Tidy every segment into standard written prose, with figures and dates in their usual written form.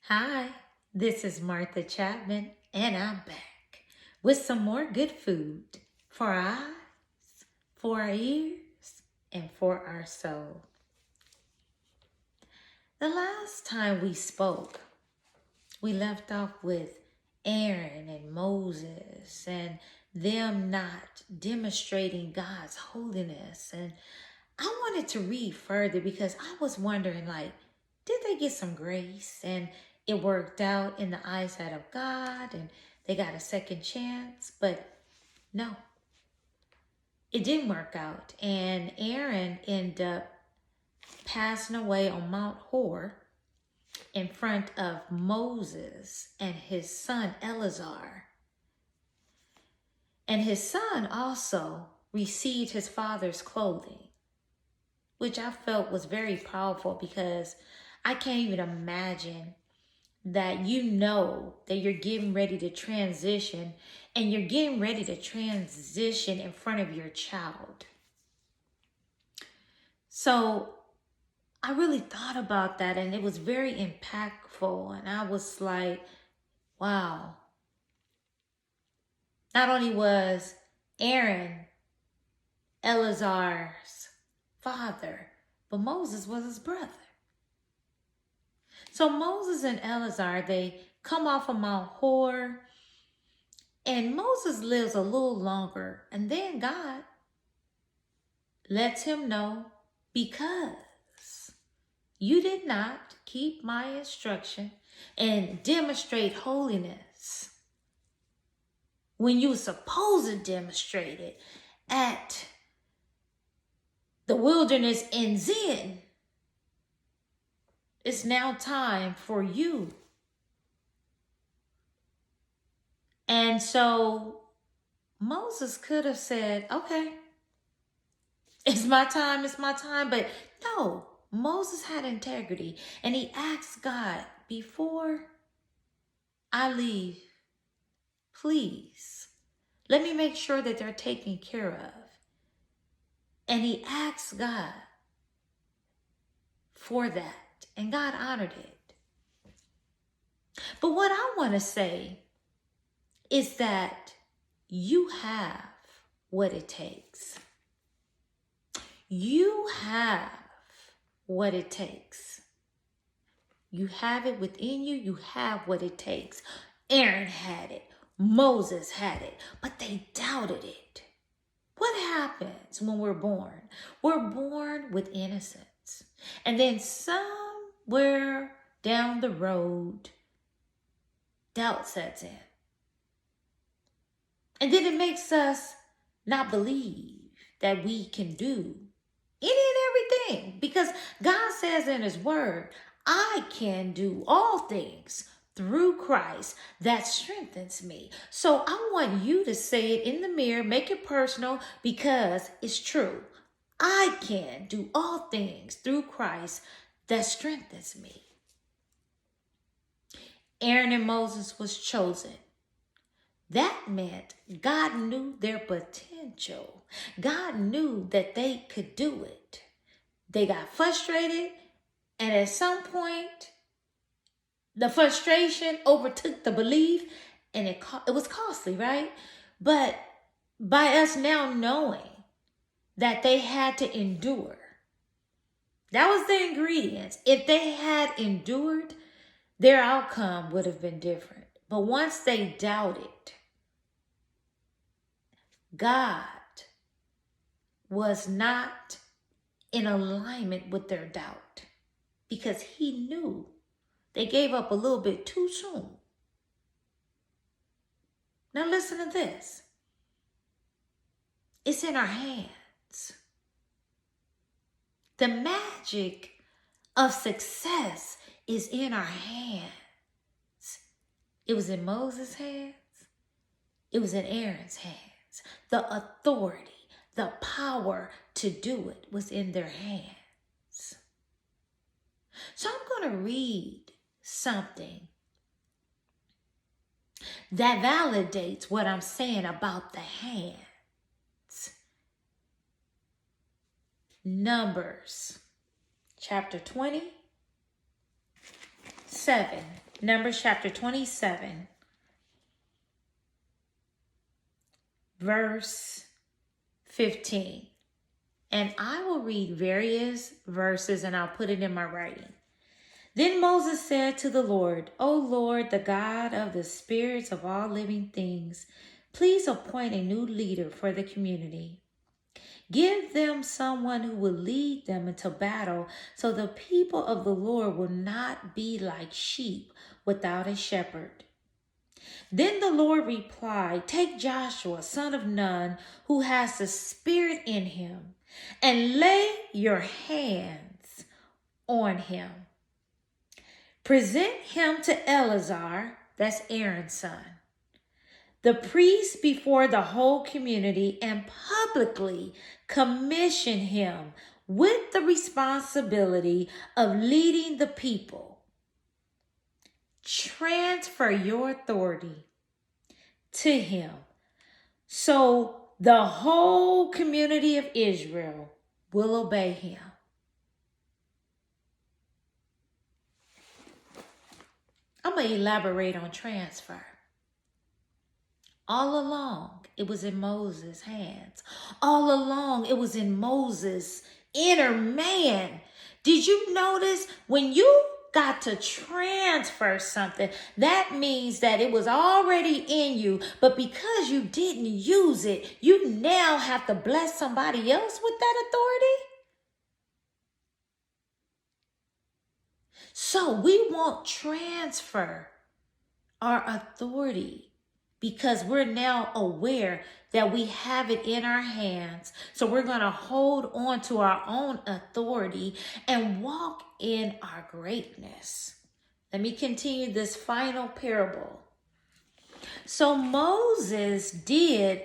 Hi, this is Martha Chapman, and I'm back with some more good food for our eyes, for our ears, and for our soul. The last time we spoke, we left off with Aaron and Moses and them not demonstrating God's holiness. And I wanted to read further because I was wondering, did they get some grace and it worked out in the eyesight of God and they got a second chance? But no, it didn't work out. And Aaron ended up passing away on Mount Hor in front of Moses and his son Eleazar. And his son also received his father's clothing, which I felt was very powerful because I can't even imagine that you know that you're getting ready to transition and you're getting ready to transition in front of your child. So I really thought about that and it was very impactful. And I was like, wow. Not only was Aaron Eleazar's father, but Moses was his brother. So Moses and Eleazar, they come off of Mount Hor, and Moses lives a little longer. And then God lets him know, because you did not keep my instruction and demonstrate holiness when you were supposed to demonstrate it at the wilderness in Zin, it's now time for you. And so Moses could have said, okay, it's my time. But no, Moses had integrity. And he asked God, before I leave, please, let me make sure that they're taken care of. And he asked God for that. And God honored it. But what I want to say is that you have what it takes. You have what it takes. You have it within you. You have what it takes. Aaron had it. Moses had it. But they doubted it. What happens when we're born? We're born with innocence. And then somewhere down the road, doubt sets in. And then it makes us not believe that we can do any and everything. Because God says in his word, I can do all things through Christ that strengthens me. So I want you to say it in the mirror, make it personal, because it's true. I can do all things through Christ that strengthens me. Aaron and Moses was chosen. That meant God knew their potential. God knew that they could do it. They got frustrated, and at some point, the frustration overtook the belief, and it was costly, right? But by us now knowing that they had to endure, that was the ingredients. If they had endured, their outcome would have been different. But once they doubted, God was not in alignment with their doubt because he knew they gave up a little bit too soon. Now listen to this. It's in our hands. The magic of success is in our hands. It was in Moses' hands. It was in Aaron's hands. The authority, the power to do it was in their hands. So I'm going to read something that validates what I'm saying about the hands. Numbers chapter 20, 7 Numbers chapter 27, verse 15. And I will read various verses and I'll put it in my writing. Then Moses said to the Lord, O Lord, the God of the spirits of all living things, please appoint a new leader for the community. Give them someone who will lead them into battle so the people of the Lord will not be like sheep without a shepherd. Then the Lord replied, take Joshua, son of Nun, who has the Spirit in him, and lay your hands on him. Present him to Eleazar, that's Aaron's son, the priest before the whole community, and publicly commission him with the responsibility of leading the people. Transfer your authority to him so the whole community of Israel will obey him. I'm going to elaborate on transfer. All along, it was in Moses' hands. All along, it was in Moses' inner man. Did you notice when you got to transfer something, that means that it was already in you, but because you didn't use it, you now have to bless somebody else with that authority? So we won't transfer our authority because we're now aware that we have it in our hands. So we're going to hold on to our own authority and walk in our greatness. Let me continue this final parable. So Moses did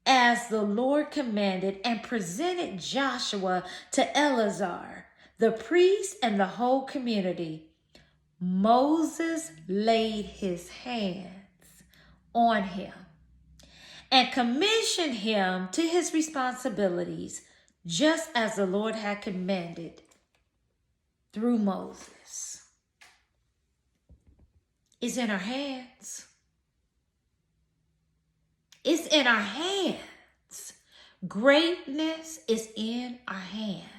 as the Lord commanded and presented Joshua to Eleazar, the priest, and the whole community. Moses laid his hands on him and commissioned him to his responsibilities, just as the Lord had commanded through Moses. It's in our hands. It's in our hands. Greatness is in our hands.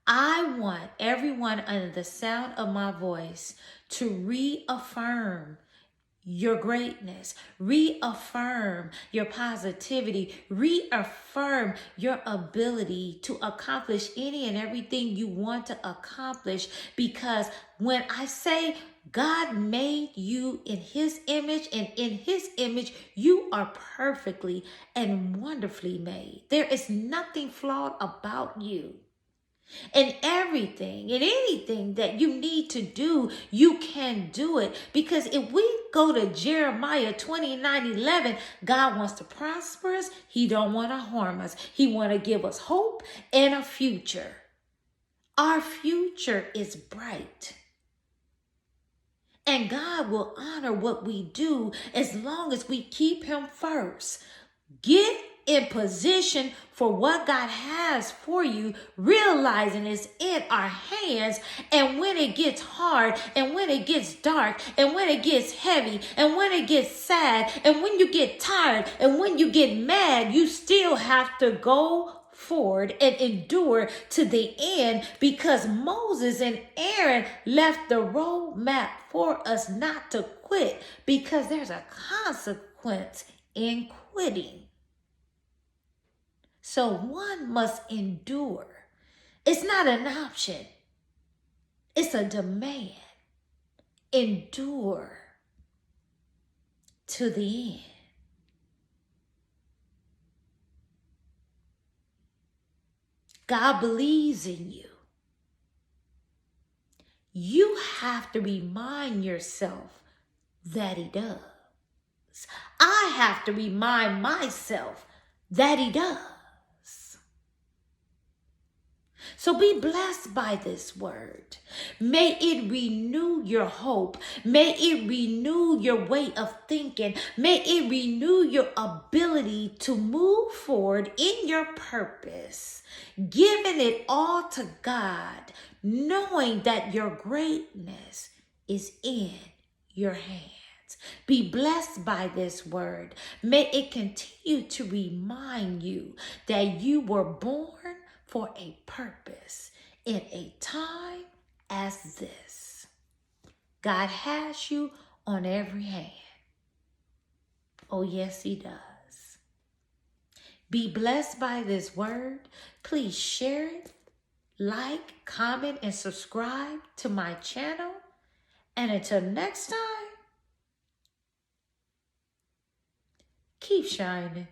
I want everyone under the sound of my voice to reaffirm your greatness, reaffirm your positivity, reaffirm your ability to accomplish any and everything you want to accomplish. Because when I say God made you in his image, and in his image, you are perfectly and wonderfully made. There is nothing flawed about you. And everything and anything that you need to do, you can do it. Because if we go to Jeremiah 29:11, God wants to prosper us. He don't want to harm us. He want to give us hope and a future. Our future is bright. And God will honor what we do as long as we keep him first. Get in position for what God has for you, realizing it's in our hands. And when it gets hard, and when it gets dark, and when it gets heavy, and when it gets sad, and when you get tired, and when you get mad, you still have to go forward and endure to the end, because Moses and Aaron left the roadmap for us not to quit, because there's a consequence in quitting. So one must endure. It's not an option. It's a demand. Endure to the end. God believes in you. You have to remind yourself that he does. I have to remind myself that he does. So be blessed by this word. May it renew your hope. May it renew your way of thinking. May it renew your ability to move forward in your purpose, giving it all to God, knowing that your greatness is in your hands. Be blessed by this word. May it continue to remind you that you were born for a purpose in a time as this. God has you on every hand. Oh, yes, he does. Be blessed by this word. Please share it, like, comment, and subscribe to my channel. And until next time, keep shining.